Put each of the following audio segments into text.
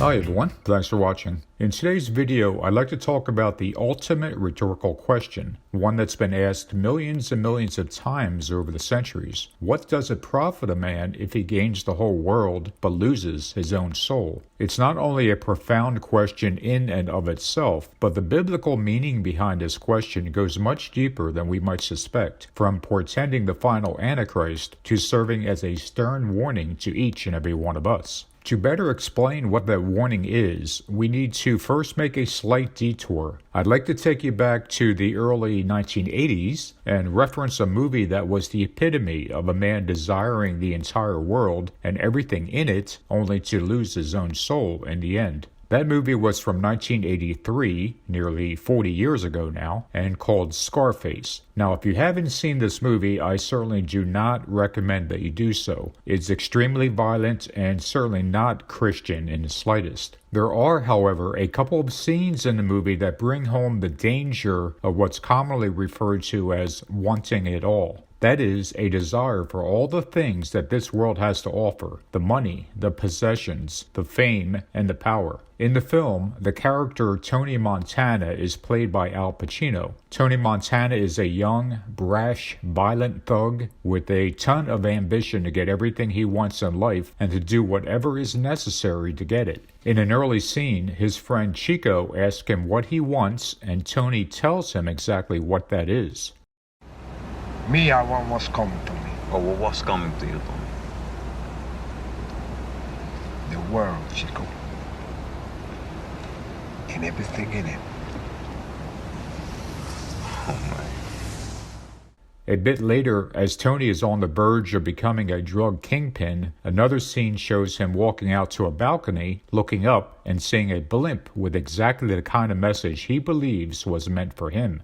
Hi everyone, thanks for watching. In today's video, I'd like to talk about the ultimate rhetorical question, one that's been asked millions and millions of times over the centuries. What does it profit a man if he gains the whole world but loses his own soul? It's not only a profound question in and of itself, but the biblical meaning behind this question goes much deeper than we might suspect, from portending the final Antichrist to serving as a stern warning to each and every one of us. To better explain what that warning is, we need to first make a slight detour. I'd like to take you back to the early 1980s and reference a movie that was the epitome of a man desiring the entire world and everything in it, only to lose his own soul in the end. That movie was from 1983, nearly 40 years ago now, and called Scarface. Now, if you haven't seen this movie, I certainly do not recommend that you do so. It's extremely violent and certainly not Christian in the slightest. There are, however, a couple of scenes in the movie that bring home the danger of what's commonly referred to as wanting it all. That is, a desire for all the things that this world has to offer: the money, the possessions, the fame, and the power. In the film, the character Tony Montana is played by Al Pacino. Tony Montana is a young, brash, violent thug with a ton of ambition to get everything he wants in life and to do whatever is necessary to get it. In an early scene, his friend Chico asks him what he wants, and Tony tells him exactly what that is. Me, I want what's coming to me. Oh, well, what's coming to you, Tony? The world, Chico. And everything in it. Oh, man. A bit later, as Tony is on the verge of becoming a drug kingpin, another scene shows him walking out to a balcony, looking up, and seeing a blimp with exactly the kind of message he believes was meant for him.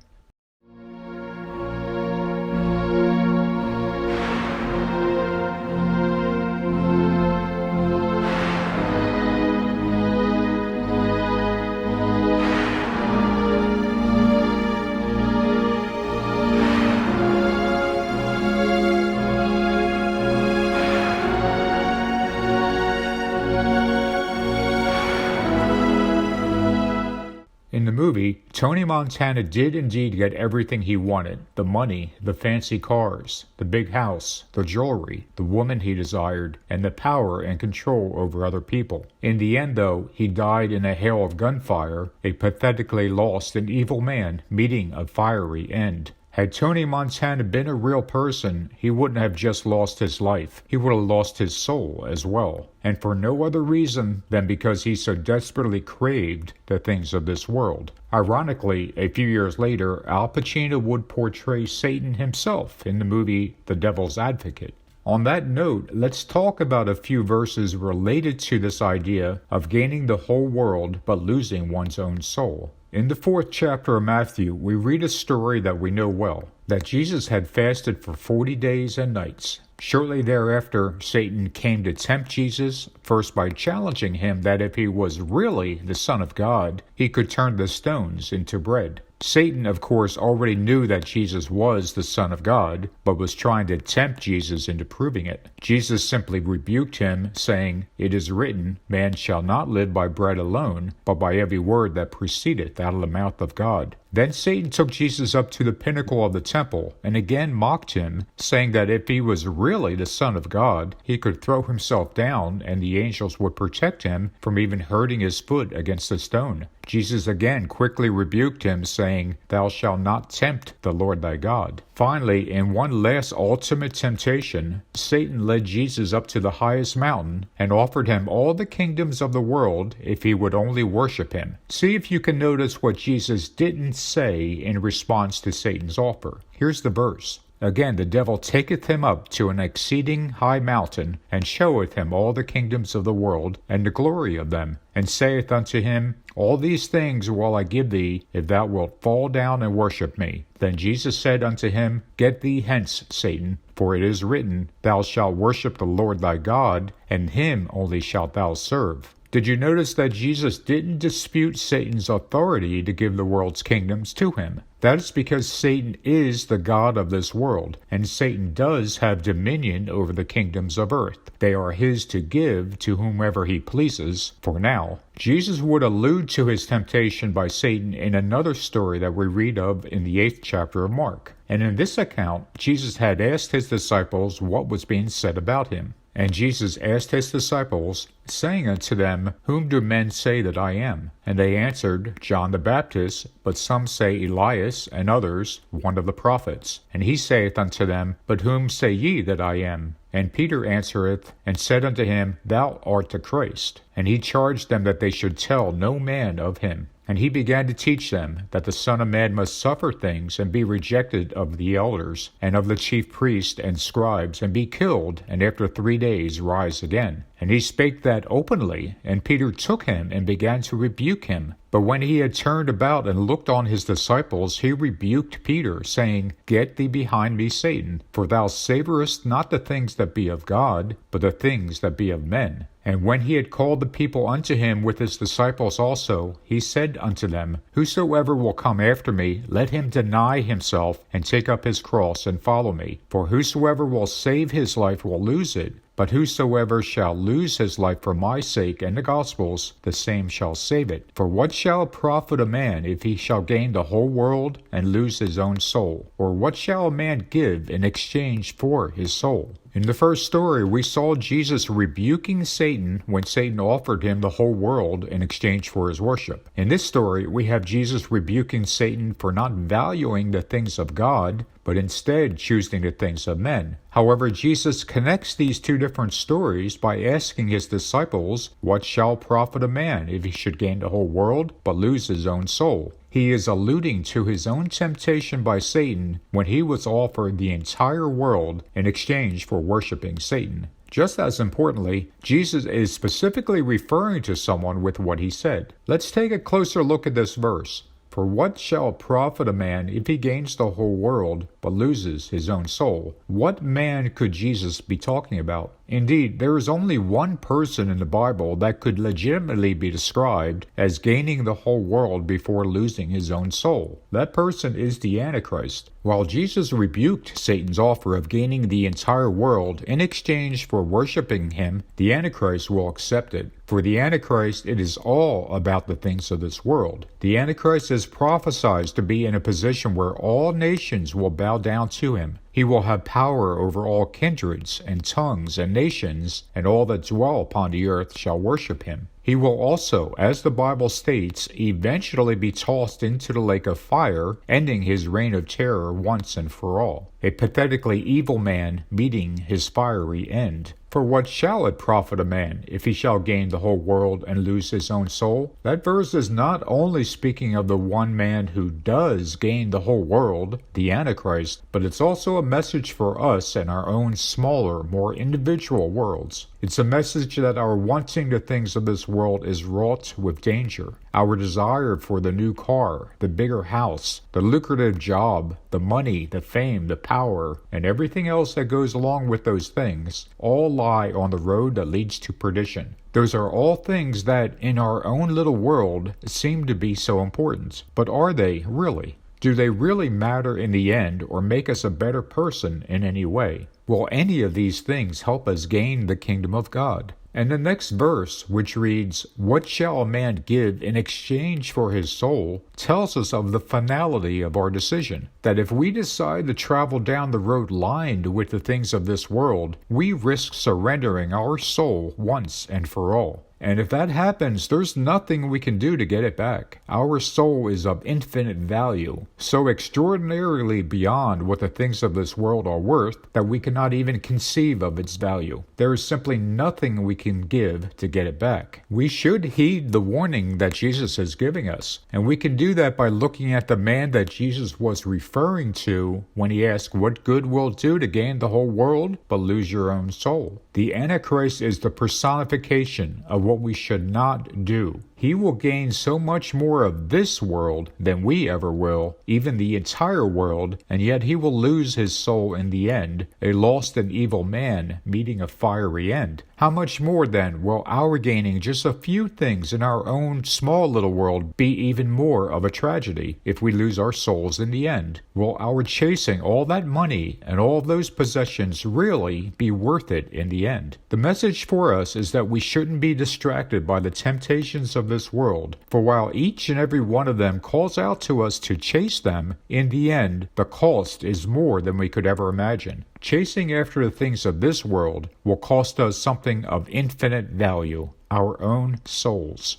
In the movie, Tony Montana did indeed get everything he wanted: the money, the fancy cars, the big house, the jewelry, the woman he desired, and the power and control over other people. In the end, though, he died in a hail of gunfire, a pathetically lost and evil man meeting a fiery end. Had Tony Montana been a real person, he wouldn't have just lost his life. He would have lost his soul as well. And for no other reason than because he so desperately craved the things of this world. Ironically, a few years later, Al Pacino would portray Satan himself in the movie The Devil's Advocate. On that note, let's talk about a few verses related to this idea of gaining the whole world but losing one's own soul. In the 4th chapter of Matthew, we read a story that we know well, that Jesus had fasted for 40 days and nights. Shortly thereafter, Satan came to tempt Jesus, first by challenging him that if he was really the Son of God, he could turn the stones into bread. Satan, of course, already knew that Jesus was the Son of God, but was trying to tempt Jesus into proving it. Jesus simply rebuked him, saying, "It is written, man shall not live by bread alone, but by every word that proceedeth out of the mouth of God." Then Satan took Jesus up to the pinnacle of the temple and again mocked him, saying that if he was really the Son of God, he could throw himself down and the angels would protect him from even hurting his foot against a stone. Jesus again quickly rebuked him, saying, "Thou shalt not tempt the Lord thy God." Finally, in one last ultimate temptation, Satan led Jesus up to the highest mountain and offered him all the kingdoms of the world if he would only worship him. See if you can notice what Jesus didn't say in response to Satan's offer. Here's the verse. Again, the devil taketh him up to an exceeding high mountain, and showeth him all the kingdoms of the world, and the glory of them, and saith unto him, All these things will I give thee, if thou wilt fall down and worship me. Then Jesus said unto him, Get thee hence, Satan, for it is written, Thou shalt worship the Lord thy God, and him only shalt thou serve. Did you notice that Jesus didn't dispute Satan's authority to give the world's kingdoms to him? That is because Satan is the god of this world, and Satan does have dominion over the kingdoms of earth. They are his to give to whomever he pleases, for now. Jesus would allude to his temptation by Satan in another story that we read of in the 8th chapter of Mark. And in this account, Jesus had asked his disciples what was being said about him. And Jesus asked his disciples, saying unto them, Whom do men say that I am? And they answered, John the Baptist, but some say Elias, and others, one of the prophets. And he saith unto them, But whom say ye that I am? And Peter answereth, and said unto him, Thou art the Christ. And he charged them that they should tell no man of him. And he began to teach them that the Son of Man must suffer things, and be rejected of the elders, and of the chief priests and scribes, and be killed, and after 3 days rise again. And he spake that openly, and Peter took him, and began to rebuke him. But when he had turned about and looked on his disciples, he rebuked Peter, saying, Get thee behind me, Satan, for thou savorest not the things that be of God, but the things that be of men. And when he had called the people unto him with his disciples also, he said unto them, Whosoever will come after me, let him deny himself, and take up his cross, and follow me. For whosoever will save his life will lose it, but whosoever shall lose his life for my sake and the gospel's, the same shall save it. For what shall it profit a man if he shall gain the whole world and lose his own soul? Or what shall a man give in exchange for his soul? In the first story, we saw Jesus rebuking Satan when Satan offered him the whole world in exchange for his worship. In this story, we have Jesus rebuking Satan for not valuing the things of God, but instead choosing the things of men. However, Jesus connects these two different stories by asking his disciples, What shall profit a man if he should gain the whole world, but lose his own soul? He is alluding to his own temptation by Satan when he was offered the entire world in exchange for worshiping Satan. Just as importantly, Jesus is specifically referring to someone with what he said. Let's take a closer look at this verse. For what shall it profit a man if he gains the whole world, but loses his own soul? What man could Jesus be talking about? Indeed, there is only one person in the Bible that could legitimately be described as gaining the whole world before losing his own soul. That person is the Antichrist. While Jesus rebuked Satan's offer of gaining the entire world in exchange for worshiping him, the Antichrist will accept it. For the Antichrist, it is all about the things of this world. The Antichrist is prophesied to be in a position where all nations will bow down to him. He will have power over all kindreds and tongues and nations, and all that dwell upon the earth shall worship him. He will also, as the Bible states, eventually be tossed into the lake of fire, ending his reign of terror once and for all. A pathetically evil man meeting his fiery end. For what shall it profit a man if he shall gain the whole world and lose his own soul? That verse is not only speaking of the one man who does gain the whole world, the Antichrist, but it's also a message for us in our own smaller, more individual worlds. It's a message that our wanting the things of this world is wrought with danger. Our desire for the new car, the bigger house, the lucrative job, the money, the fame, the power, and everything else that goes along with those things, all lie on the road that leads to perdition. Those are all things that, in our own little world, seem to be so important. But are they really? Do they really matter in the end or make us a better person in any way? Will any of these things help us gain the kingdom of God? And the next verse, which reads, What shall a man give in exchange for his soul, tells us of the finality of our decision. That if we decide to travel down the road lined with the things of this world, we risk surrendering our soul once and for all. And if that happens, there's nothing we can do to get it back. Our soul is of infinite value, so extraordinarily beyond what the things of this world are worth that we cannot even conceive of its value. There is simply nothing we can give to get it back. We should heed the warning that Jesus is giving us, and we can do that by looking at the man that Jesus was referring to when he asked, What good will it do to gain the whole world, but lose your own soul? The Antichrist is the personification of what we should not do. he will gain so much more of this world than we ever will, even the entire world, and yet he will lose his soul in the end, a lost and evil man meeting a fiery end. How much more then will our gaining just a few things in our own small little world be even more of a tragedy if we lose our souls in the end? Will our chasing all that money and all those possessions really be worth it in the end? The message for us is that we shouldn't be distracted by the temptations of this world, for while each and every one of them calls out to us to chase them, in the end, the cost is more than we could ever imagine. Chasing after the things of this world will cost us something of infinite value, our own souls.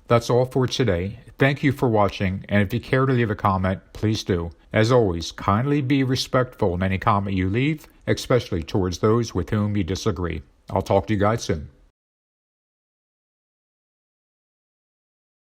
That's all for today. Thank you for watching, and if you care to leave a comment, please do. As always, kindly be respectful in any comment you leave, especially towards those with whom you disagree. I'll talk to you guys soon.